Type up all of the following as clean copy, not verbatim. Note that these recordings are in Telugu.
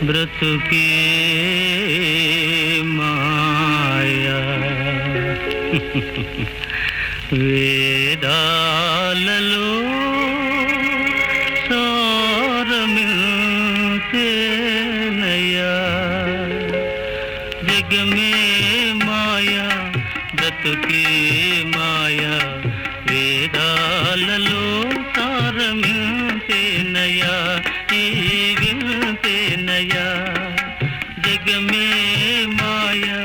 బ్రతుకే మాయా వేదాలలో సారమింతేనయ్యా జగమే మాయా బ్రతుకే మాయా వేదాలలో సారమింతేనయ్యా ఈ వింతేనయ్యా జగమే మాయా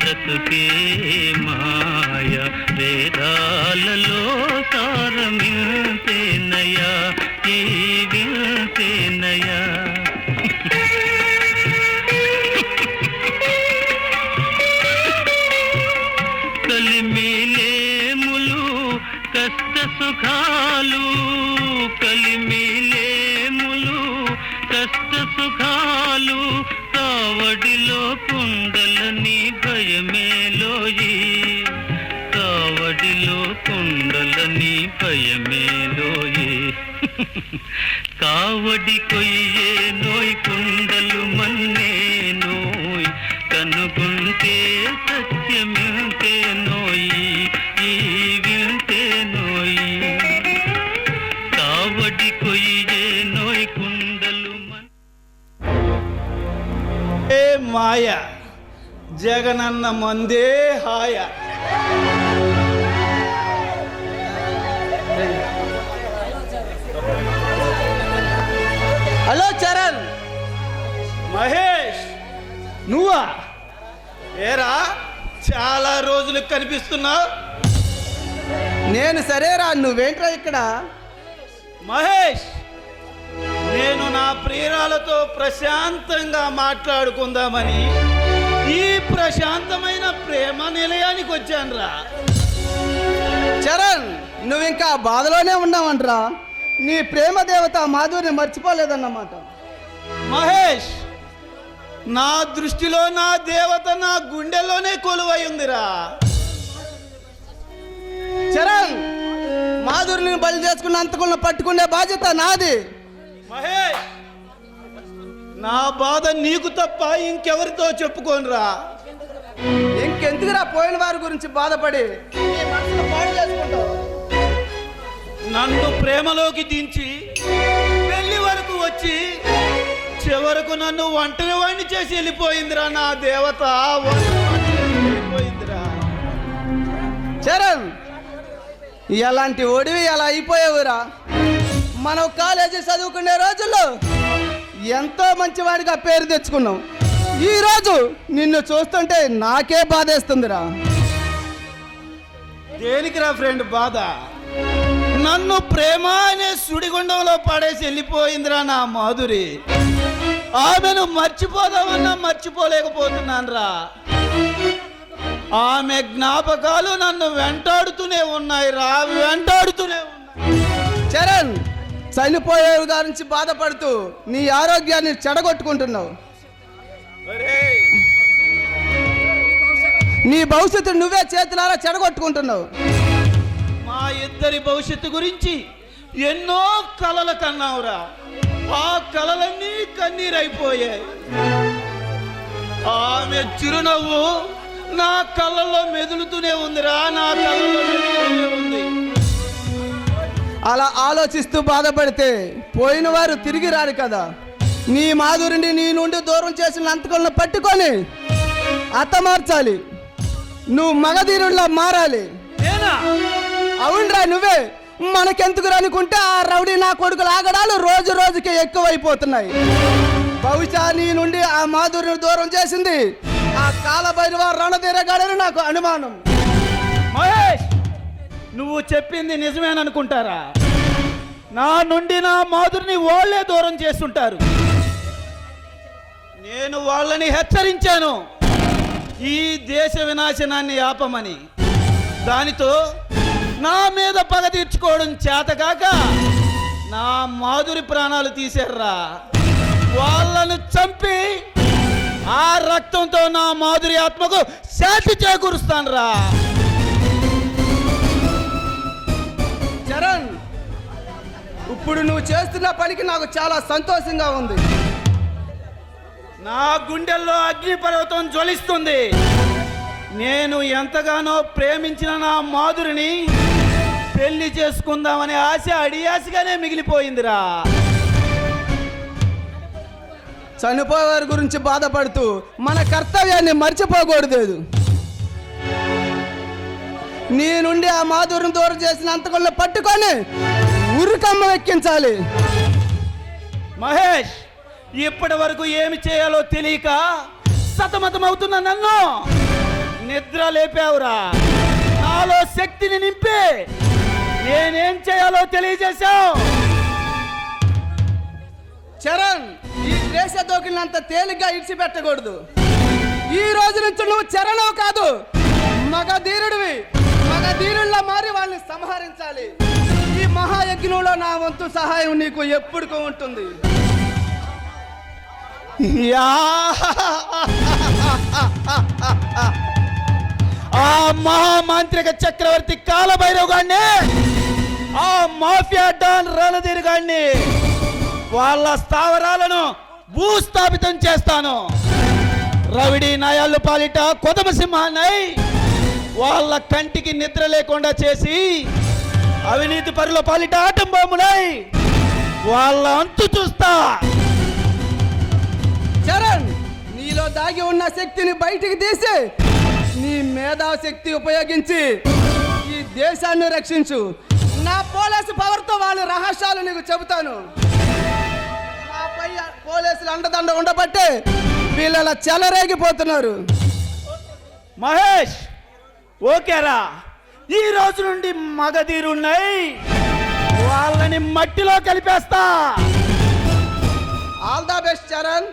బ్రతుకే మాయా వేదాలలో సారమింతేనయ్యా ఈ వింతేనయ్యా కలిమిలేములు కష్ట సుఖాలు కలిమిలేములు కష్ట సుఖాలు కావడిలో కుండలని భయమేలోయి కావడిలో కుండలని భయమేలోయి కావడి కొయ్యే నోయ్ కుండలు మన్నే నోయ్ కనుగొంటే సత్యమింతే నోయి ఈ వింతే నోయి కావడి కొయ్యే నోయ్ కుండలు ఏ మాయ జగనన్న మందే హాయ. హలో చరణ్. మహేష్ నువ్వా? ఏరా చాలా రోజులకు కనిపిస్తున్నావు. నేను సరేరా, నువ్వేంట్రా ఇక్కడ? మహేష్ నేను నా ప్రియురాలతో ప్రశాంతంగా మాట్లాడుకుందామని ఈ ప్రశాంతమైన ప్రేమ నిలయానికి వచ్చానురా. చరణ్, నువ్వు ఇంకా బాధలోనే ఉన్నావంట్రా. నీ ప్రేమ దేవత మాధురిని మర్చిపోలేదన్నమాట. మహేష్ నా దృష్టిలో నా దేవత నా గుండెల్లోనే కొలువై ఉందిరా. చరణ్, మాధురిని బలి చేసుకున్న అంతకులను పట్టుకునే బాధ్యత నాది. మహేష్ నా బాధ నీకు తప్ప ఇంకెవరితో చెప్పుకోనురా. ఇంకెందుకురా పోయిన వారి గురించి బాధపడి నీ మనసును పాడు చేసుకుంటావు? నన్ను ప్రేమలోకి దించి పెళ్లి వరకు వచ్చి చివరకు నన్ను ఒంటరి వాణ్ణి చేసి వెళ్ళిపోయిందిరా నా దేవత. వెళ్ళిపోయిందిరా. చరణ్, ఎలాంటి ఒడివి అలా అయిపోయావురా. మనం కాలేజీ చదువుకునే రోజుల్లో ఎంతో మంచివాడిగా పేరు తెచ్చుకున్నాం. ఈరోజు నిన్ను చూస్తుంటే నాకే బాధేస్తుందిరా. దేనికిరా ఫ్రెండ్ బాధ? నన్ను ప్రేమ అనే సుడిగుండంలో పడేసి వెళ్ళిపోయిందిరా నా మాధురి. ఆమెను మర్చిపోదామన్నా మర్చిపోలేకపోతున్నాను రా. ఆమె జ్ఞాపకాలు నన్ను వెంటాడుతూనే ఉన్నాయి రా, వెంటాడుతూనే ఉన్నాయి. చరణ్, చనిపోయే గురించి బాధపడుతూ నీ ఆరోగ్యాన్ని చెడగొట్టుకుంటున్నావు. నీ భవిష్యత్తు నువ్వే చేతులారా చెడగొట్టుకుంటున్నావు. మా ఇద్దరి భవిష్యత్తు గురించి ఎన్నో కలలు కన్నావురా. ఆ కలలన్నీ కన్నీరైపోయాయి. ఆమె చిరునవ్వు నా కళ్ళల్లో మెదులుతూనే ఉందిరా, నా కళ్ళల్లో మెదులుతూనే ఉంది. అలా ఆలోచిస్తూ బాధపడితే పోయిన వారు తిరిగి రారు కదా. నీ మాధురిని నీ నుండి దూరం చేసిన అంతకులను పట్టుకొని అత్తమార్చాలి. నువ్వు మగధీరుల్లా మారాలి. అవునరా, నువ్వే. మనకెందుకు అనుకుంటే ఆ రౌడీ నా కొడుకుల ఆగడాలు రోజు రోజుకి ఎక్కువైపోతున్నాయి. బహుశా నీ నుండి ఆ మాధురిని దూరం చేసింది ఆ కాలభైరవ రణధీరగాడని నాకు అనుమానం. మహేష్, నువ్వు చెప్పింది నిజమేననుకుంటారా? నా నుండి నా మాధురిని వాళ్ళే దూరం చేస్తుంటారు. నేను వాళ్ళని హెచ్చరించాను ఈ దేశ వినాశనాన్ని ఆపమని. దానితో నా మీద పగ తీర్చుకోవడం చేతకాక నా మాధురి ప్రాణాలు తీశారా. వాళ్ళను చంపి ఆ రక్తంతో నా మాధురి ఆత్మకు శాంతి చేకూరుస్తాను రా. చరణ్, ఇప్పుడు నువ్వు చేస్తున్న పనికి నాకు చాలా సంతోషంగా ఉంది. నా గుండెల్లో అగ్నిపర్వతం జ్వలిస్తుంది. నేను ఎంతగానో ప్రేమించిన నా మాధురిని పెళ్లి చేసుకుందామనే ఆశ అడియాసగానే మిగిలిపోయిందిరా. చనిపోయేవారి గురించి బాధపడుతూ మన కర్తవ్యాన్ని మర్చిపోకూడదు. నీ నుండి ఆ మాధురిని దూరం చేసిన అంతకులను పట్టుకొని ఉరికమ్మ ఎక్కించాలి. మహేష్, ఇప్పటి వరకు ఏమి చేయాలో తెలియక సతమతమవుతున్న నన్ను నిద్ర లేపావురా. నాలో శక్తిని నింపి నేనేం చేయాలో తెలియజేశావు. చరణ్, ఈ దేశ దోకినంత తేలిగ్గా ఇడిచిపెట్టకూడదు. ఈ రోజు నుంచి నువ్వు చరణవు కాదు, మగధీరుడివి. మగధీరుల్లా మారి వాళ్ళని సంహరించాలి. ఈ మహాయజ్ఞంలో నా వంతు సహాయం నీకు ఎప్పుడుకూ ఉంటుంది. యా! ఆ మహామాంత్రిక చక్రవర్తి కాలభైరవ్ గాడిని, ఆ మాఫియా డాన్ రణధీర్ గాడిని, వాళ్ళ స్థావరాలను భూస్థాపితం చేస్తాను. రవిడి నాయాళ్ళు పాలిట కొదమ సింహాన్నై వాళ్ళ కంటికి నిద్ర లేకుండా చేసి, అవినీతి పరుల పాలిట ఆటం బాంబునై వాళ్ళ అంతు చూస్తా. చరణ్, నీలో దాగి ఉన్న శక్తిని బయటికి తీసి నీ మేధాశక్తి ఉపయోగించి ఈ దేశాన్ని రక్షించు. నా పోలీసు పవర్తో వాళ్ళ రహస్యాలు నీకు చెబుతాను. నాపై పోలీసులు అండదండ ఉండబట్టే వీళ్ళ చెలరేగిపోతున్నారు. మహేష్, ఓకేరా, ఈ రోజు నుండి మగధీరున్నాయి వాళ్ళని మట్టిలో కలిపేస్తా. All the best Charan.